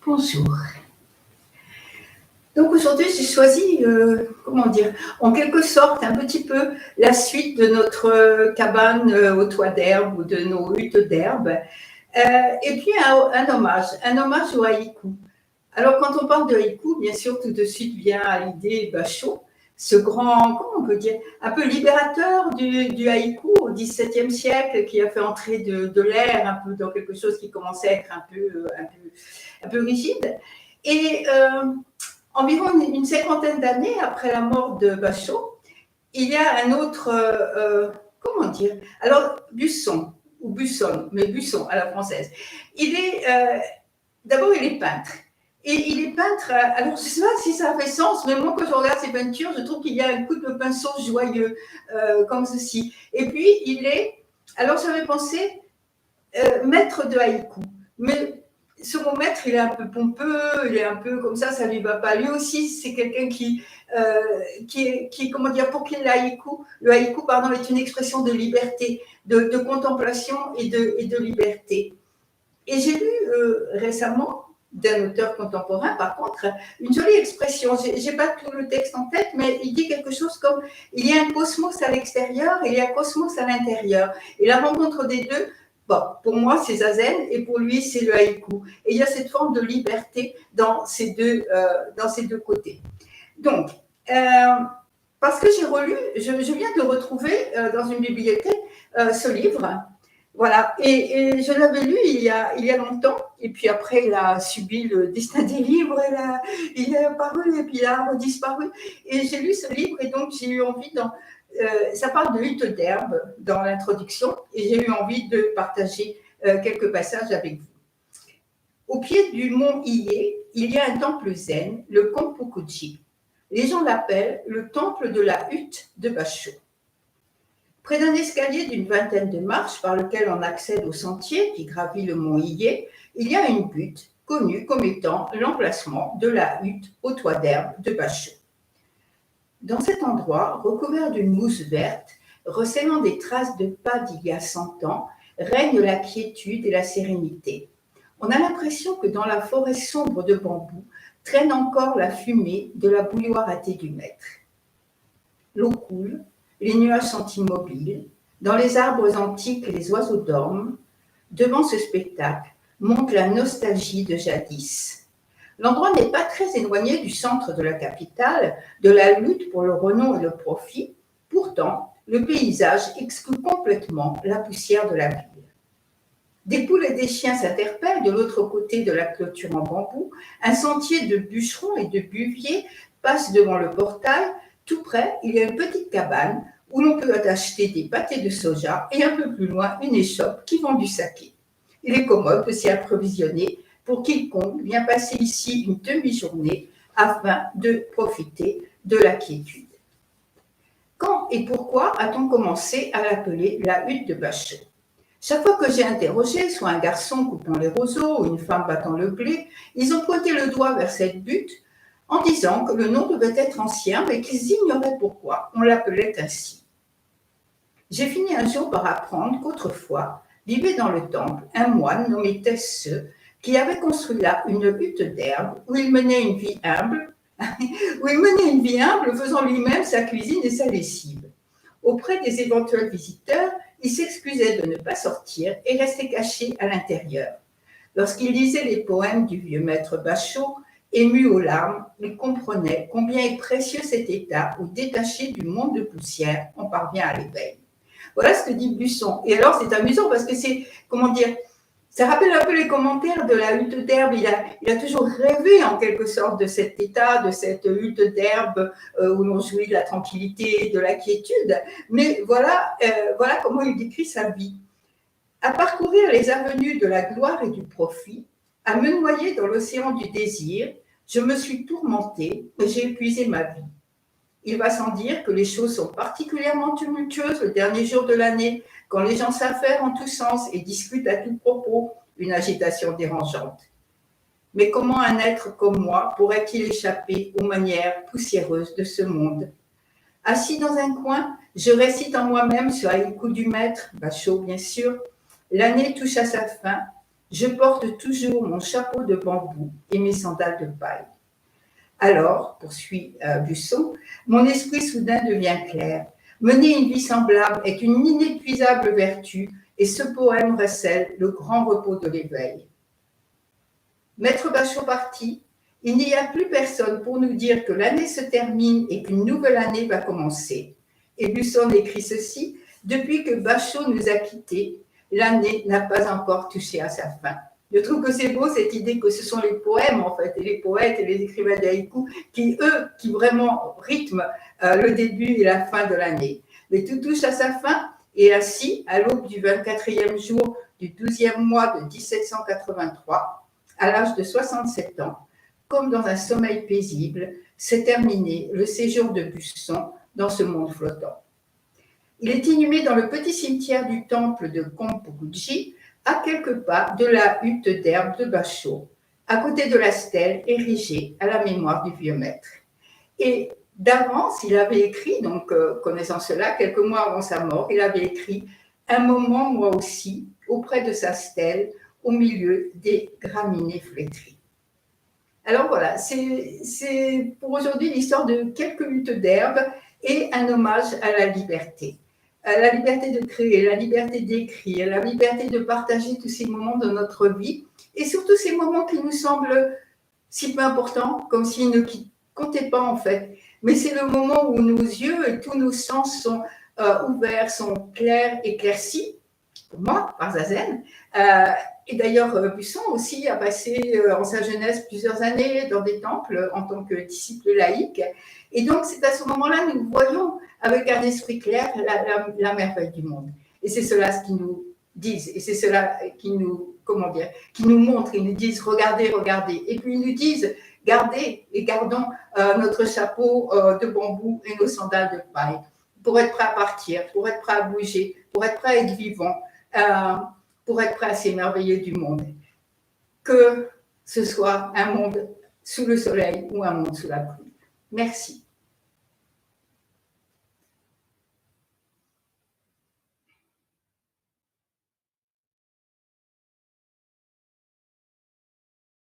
Bonjour. Donc aujourd'hui, j'ai choisi, en quelque sorte, un petit peu la suite de notre cabane au toit d'herbe ou de nos huttes d'herbe. Et puis un hommage au haïku. Alors quand on parle de haïku, bien sûr, tout de suite vient à l'idée Bachot, ce grand, comment on peut dire, un peu libérateur du haïku au XVIIe siècle, qui a fait entrer de l'air un peu dans quelque chose qui commençait à être un peu rigide. Et environ une cinquantaine d'années après la mort de Bachot, il y a un autre, alors Busson, ou Busson, mais Busson à la française. D'abord, il est peintre. Et il est peintre, alors je ne sais pas si ça fait sens, mais moi quand je regarde ses peintures, je trouve qu'il y a un coup de pinceau joyeux, comme ceci. Et puis, alors j'avais pensé, maître de haïku. Mais ce mot maître, il est un peu pompeux, il est un peu comme ça lui va pas. Lui aussi, c'est quelqu'un qui comment dire, pour qu'il le haïku, pardon, est une expression de liberté, de contemplation et de liberté. Et j'ai lu récemment d'un auteur contemporain, par contre, une jolie expression. J'ai pas tout le texte en tête, mais il dit quelque chose comme il y a un cosmos à l'extérieur et il y a un cosmos à l'intérieur. Et la rencontre des deux, bon, pour moi, c'est zazen et pour lui, c'est le haïku. Et il y a cette forme de liberté dans ces deux côtés. Donc, parce que j'ai relu, je viens de retrouver dans une bibliothèque ce livre. Voilà, et je l'avais lu il y a longtemps, et puis après il a subi le destin des livres, il est apparu et puis il a redisparu. Et j'ai lu ce livre et donc j'ai eu envie, ça parle de hutte d'herbe dans l'introduction, et j'ai eu envie de partager quelques passages avec vous. Au pied du mont Hiei, il y a un temple zen, le Konpukuji. Les gens l'appellent le temple de la hutte de Bachot. Près d'un escalier d'une vingtaine de marches par lequel on accède au sentier qui gravit le mont Hiei, il y a une butte connue comme étant l'emplacement de la hutte au toit d'herbe de Bachot. Dans cet endroit, recouvert d'une mousse verte, recélant des traces de pas d'il y a 100 ans, règne la quiétude et la sérénité. On a l'impression que dans la forêt sombre de bambous traîne encore la fumée de la bouilloire à thé du maître. L'eau coule, les nuages sont immobiles, dans les arbres antiques les oiseaux dorment. Devant ce spectacle monte la nostalgie de jadis. L'endroit n'est pas très éloigné du centre de la capitale, de la lutte pour le renom et le profit. Pourtant, le paysage exclut complètement la poussière de la ville. Des poules et des chiens s'interpellent de l'autre côté de la clôture en bambou. Un sentier de bûcherons et de buviers passe devant le portail. Tout près, il y a une petite cabane où l'on peut acheter des pâtés de soja et un peu plus loin, une échoppe qui vend du saké. Il est commode de s'y approvisionner pour quiconque vient passer ici une demi-journée afin de profiter de la quiétude. Quand et pourquoi a-t-on commencé à l'appeler la hutte de Bachot ? Chaque fois que j'ai interrogé, soit un garçon coupant les roseaux ou une femme battant le blé, ils ont pointé le doigt vers cette butte en disant que le nom devait être ancien, mais qu'ils ignoraient pourquoi on l'appelait ainsi. J'ai fini un jour par apprendre qu'autrefois vivait dans le temple un moine nommé Tesseux qui avait construit là une hutte d'herbe où il menait une vie humble, faisant lui-même sa cuisine et sa lessive. Auprès des éventuels visiteurs, il s'excusait de ne pas sortir et restait caché à l'intérieur. Lorsqu'il lisait les poèmes du vieux maître Bachot, ému aux larmes, il comprenait combien est précieux cet état où, détaché du monde de poussière, on parvient à l'éveil. Voilà ce que dit Busson. Et alors, c'est amusant parce que ça rappelle un peu les commentaires de la hutte d'herbe. Il a toujours rêvé, en quelque sorte, de cet état, de cette hutte d'herbe où l'on jouit de la tranquillité et de la quiétude. Mais voilà comment il décrit sa vie. À parcourir les avenues de la gloire et du profit, à me noyer dans l'océan du désir, je me suis tourmentée et j'ai épuisé ma vie. Il va sans dire que les choses sont particulièrement tumultueuses le dernier jour de l'année, quand les gens s'affairent en tous sens et discutent à tout propos, une agitation dérangeante. Mais comment un être comme moi pourrait-il échapper aux manières poussiéreuses de ce monde ? Assis dans un coin, je récite en moi-même ce haïku du maître, Bachot bien sûr. L'année touche à sa fin, Je porte toujours mon chapeau de bambou et mes sandales de paille. Alors, poursuit Busson, mon esprit soudain devient clair. Mener une vie semblable est une inépuisable vertu et ce poème recèle le grand repos de l'éveil. Maître Bachot parti, il n'y a plus personne pour nous dire que l'année se termine et qu'une nouvelle année va commencer. Et Busson écrit ceci, depuis que Bachot nous a quittés, l'année n'a pas encore touché à sa fin. Je trouve que c'est beau cette idée que ce sont les poèmes en fait, et les poètes et les écrivains d'haïku qui vraiment rythment le début et la fin de l'année. Mais tout touche à sa fin et ainsi, à l'aube du 24e jour du 12e mois de 1783, à l'âge de 67 ans, comme dans un sommeil paisible, s'est terminé le séjour de Busson dans ce monde flottant. Il est inhumé dans le petit cimetière du temple de Kompuji, à quelques pas de la hutte d'herbe de Bachot, à côté de la stèle érigée à la mémoire du vieux maître. Et d'avance, il avait écrit, donc connaissant cela, quelques mois avant sa mort, il avait écrit « Un moment, moi aussi, auprès de sa stèle, au milieu des graminées flétries ». Alors voilà, c'est pour aujourd'hui l'histoire de quelques huttes d'herbe et un hommage à la liberté de créer, la liberté d'écrire, la liberté de partager tous ces moments de notre vie et surtout ces moments qui nous semblent si peu importants, comme s'ils ne comptaient pas en fait. Mais c'est le moment où nos yeux et tous nos sens sont ouverts, sont clairs, éclaircis, pour moi, par Zazen. Et d'ailleurs, Busson aussi a passé en sa jeunesse plusieurs années dans des temples en tant que disciple laïque. Et donc, c'est à ce moment-là que nous voyons avec un esprit clair la merveille du monde. Et c'est cela ce qu'ils nous disent. Et c'est cela qui nous, qui nous montrent. Ils nous disent, regardez, regardez. Et puis ils nous disent, gardez et gardons notre chapeau de bambou et nos sandales de paille pour être prêt à partir, pour être prêt à bouger, pour être prêt à être vivant. Pour être prêt à s'émerveiller du monde. Que ce soit un monde sous le soleil ou un monde sous la pluie. Merci.